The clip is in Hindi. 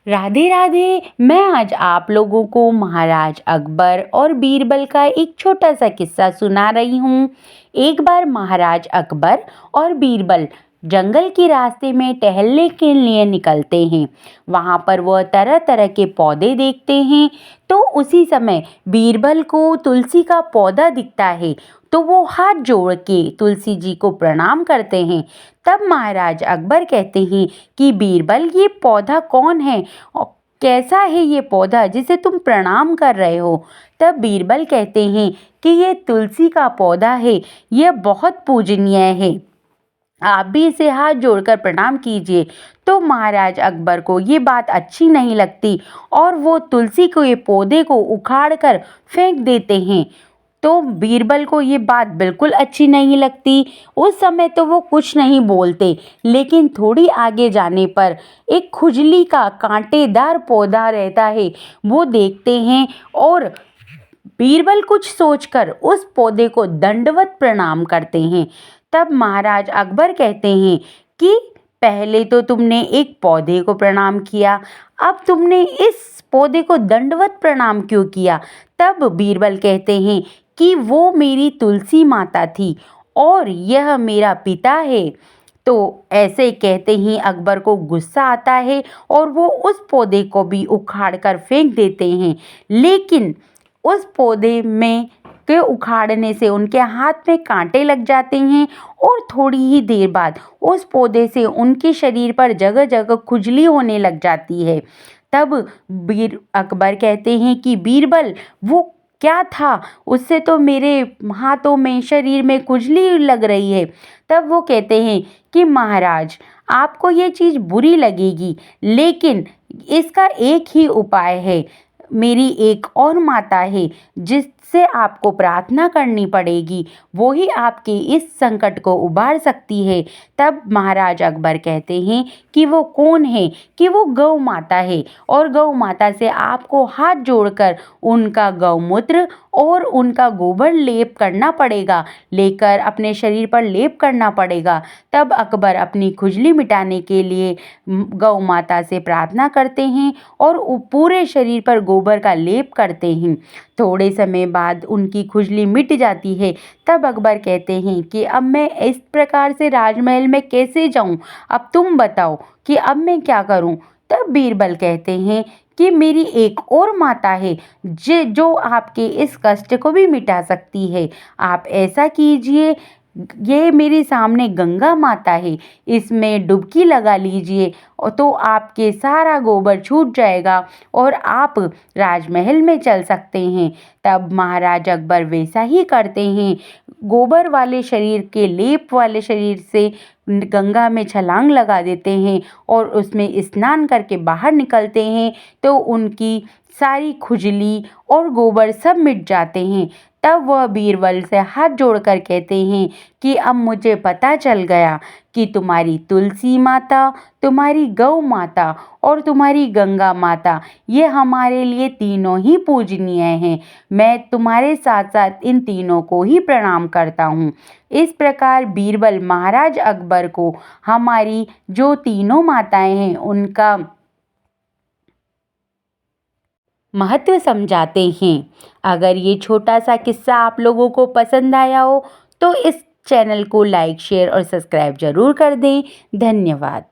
राधे राधे। मैं आज आप लोगों को महाराज अकबर और बीरबल का एक छोटा सा किस्सा सुना रही हूँ। एक बार महाराज अकबर और बीरबल जंगल के रास्ते में टहलने के लिए निकलते हैं। वहाँ पर वह तरह तरह के पौधे देखते हैं। तो उसी समय बीरबल को तुलसी का पौधा दिखता है। तो वो हाथ जोड़ के तुलसी जी को प्रणाम करते हैं। तब महाराज अकबर कहते हैं कि बीरबल, ये पौधा कौन है और कैसा है ये पौधा जिसे तुम प्रणाम कर रहे हो? तब बीरबल कहते हैं कि ये तुलसी का पौधा है, यह बहुत पूजनीय है, आप भी इसे हाथ जोड़कर प्रणाम कीजिए। तो महाराज अकबर को ये बात अच्छी नहीं लगती और वो तुलसी के पौधे को उखाड़ कर फेंक देते हैं। तो बीरबल को ये बात बिल्कुल अच्छी नहीं लगती। उस समय तो वो कुछ नहीं बोलते, लेकिन थोड़ी आगे जाने पर एक खुजली का कांटेदार पौधा रहता है, वो देखते हैं और बीरबल कुछ सोचकर उस पौधे को दंडवत प्रणाम करते हैं। तब महाराज अकबर कहते हैं कि पहले तो तुमने एक पौधे को प्रणाम किया, अब तुमने इस पौधे को दंडवत प्रणाम क्यों किया? तब बीरबल कहते हैं कि वो मेरी तुलसी माता थी और यह मेरा पिता है। तो ऐसे कहते ही अकबर को गुस्सा आता है और वो उस पौधे को भी उखाड़ कर फेंक देते हैं। लेकिन उस पौधे में के उखाड़ने से उनके हाथ में कांटे लग जाते हैं और थोड़ी ही देर बाद उस पौधे से उनके शरीर पर जगह जगह खुजली होने लग जाती है। तब बीर अकबर कहते हैं कि बीरबल, वो क्या था? उससे तो मेरे हाथों में, शरीर में खुजली लग रही है। तब वो कहते हैं कि महाराज, आपको ये चीज़ बुरी लगेगी, लेकिन इसका एक ही उपाय है। मेरी एक और माता है जिससे आपको प्रार्थना करनी पड़ेगी, वो ही आपके इस संकट को उबार सकती है। तब महाराज अकबर कहते हैं कि वो कौन है? कि वो गौ माता है और गौ माता से आपको हाथ जोड़कर उनका गौमूत्र और उनका गोबर लेप करना पड़ेगा, लेकर अपने शरीर पर लेप करना पड़ेगा। तब अकबर अपनी खुजली मिटाने के लिए गौ माता से प्रार्थना करते हैं और पूरे शरीर पर गोबर का लेप करते हैं। थोड़े समय बाद उनकी खुजली मिट जाती है। तब अकबर कहते हैं कि अब मैं इस प्रकार से राजमहल में कैसे जाऊं? अब तुम बताओ कि अब मैं क्या करूं? तब बीरबल कहते हैं कि मेरी एक और माता है जो आपके इस कष्ट को भी मिटा सकती है। आप ऐसा कीजिए, ये मेरे सामने गंगा माता है, इसमें डुबकी लगा लीजिए और तो आपके सारा गोबर छूट जाएगा और आप राजमहल में चल सकते हैं। तब महाराज अकबर वैसा ही करते हैं। गोबर वाले शरीर के लेप वाले शरीर से गंगा में छलांग लगा देते हैं और उसमें स्नान करके बाहर निकलते हैं। तो उनकी सारी खुजली और गोबर सब मिट जाते हैं। तब वह बीरबल से हाथ जोड़कर कहते हैं कि अब मुझे पता चल गया कि तुम्हारी तुलसी माता, तुम्हारी गौ माता और तुम्हारी गंगा माता, ये हमारे लिए तीनों ही पूजनीय हैं। मैं तुम्हारे साथ साथ इन तीनों को ही प्रणाम करता हूँ। इस प्रकार बीरबल महाराज अकबर को हमारी जो तीनों माताएं हैं उनका महत्व समझाते हैं। अगर ये छोटा सा किस्सा आप लोगों को पसंद आया हो तो इस चैनल को लाइक, शेयर और सब्सक्राइब ज़रूर कर दें। धन्यवाद।